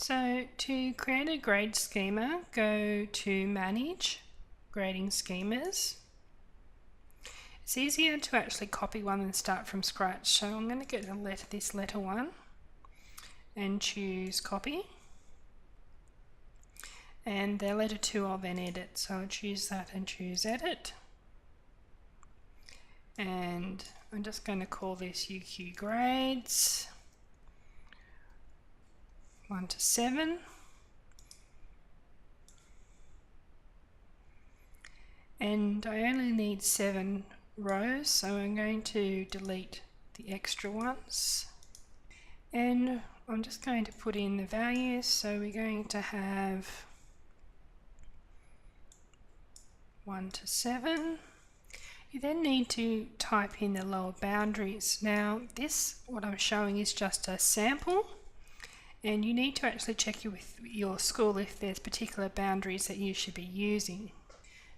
So to create a grade schema, go to Manage, Grading Schemas. It's easier to actually copy one than start from scratch, so I'm going to get this letter 1 and choose Copy. And the letter 2 I'll then edit, so I'll choose that and choose Edit. And I'm just going to call this UQ Grades 1 to 7. And I only need 7 rows, so I'm going to delete the extra ones. And I'm just going to put in the values, so we're going to have 1 to 7. You then need to type in the lower boundaries. Now what I'm showing is just a sample, and you need to actually check with your school if there's particular boundaries that you should be using.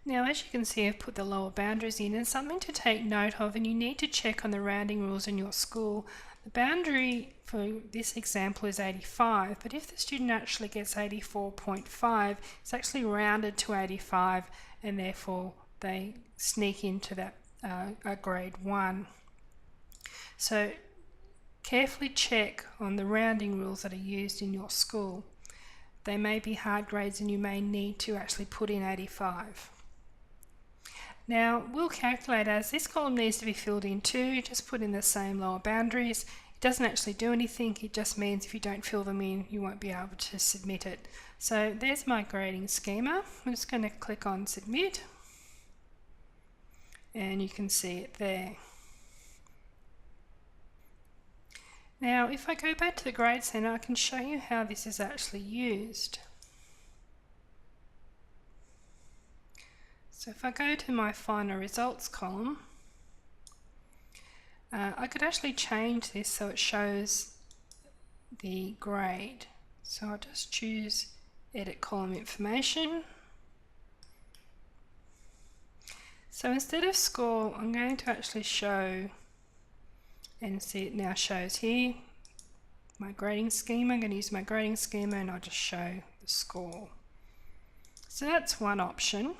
Now, as you can see, I've put the lower boundaries in, and something to take note of, and you need to check on the rounding rules in your school. The boundary for this example is 85, but if the student actually gets 84.5, it's actually rounded to 85, and therefore they sneak into that grade 1. So carefully check on the rounding rules that are used in your school. They may be hard grades and you may need to actually put in 85. Now we'll calculate, as this column needs to be filled in too, just put in the same lower boundaries. It doesn't actually do anything, it just means if you don't fill them in you won't be able to submit it. So there's my grading schema. I'm just going to click on Submit, and you can see it there. Now if I go back to the Grade Centre, I can show you how this is actually used. So if I go to my final results column, I could actually change this so it shows the grade. So I'll just choose Edit Column Information. So instead of score, I'm going to actually show, and see it now shows here, my grading schema. I'm going to use my grading schema and I'll just show the score. So that's one option.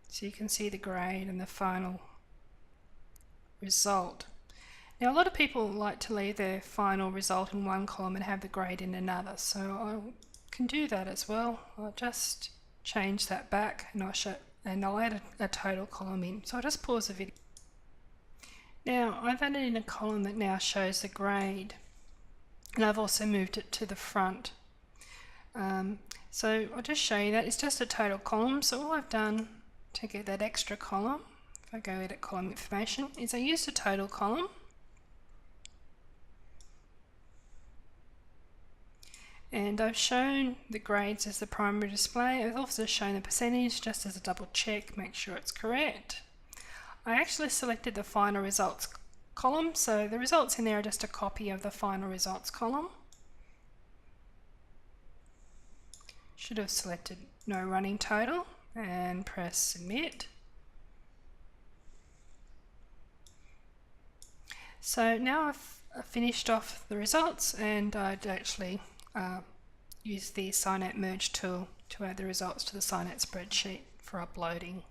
So you can see the grade and the final result. Now a lot of people like to leave their final result in one column and have the grade in another, so I can do that as well. I'll just change that back and I'll add a total column in. So I'll just pause the video. Now I've added in a column that now shows the grade, and I've also moved it to the front. So I'll just show you that. It's just a total column, so all I've done to get that extra column, if I go Edit Column Information, is I used a total column, and I've shown the grades as the primary display. I've also shown the percentage just as a double check, make sure it's correct. I actually selected the final results column, so the results in there are just a copy of the final results column. Should have selected no running total and press Submit. So now I've finished off the results, and I'd actually use the Synapse Merge tool to add the results to the Synapse spreadsheet for uploading.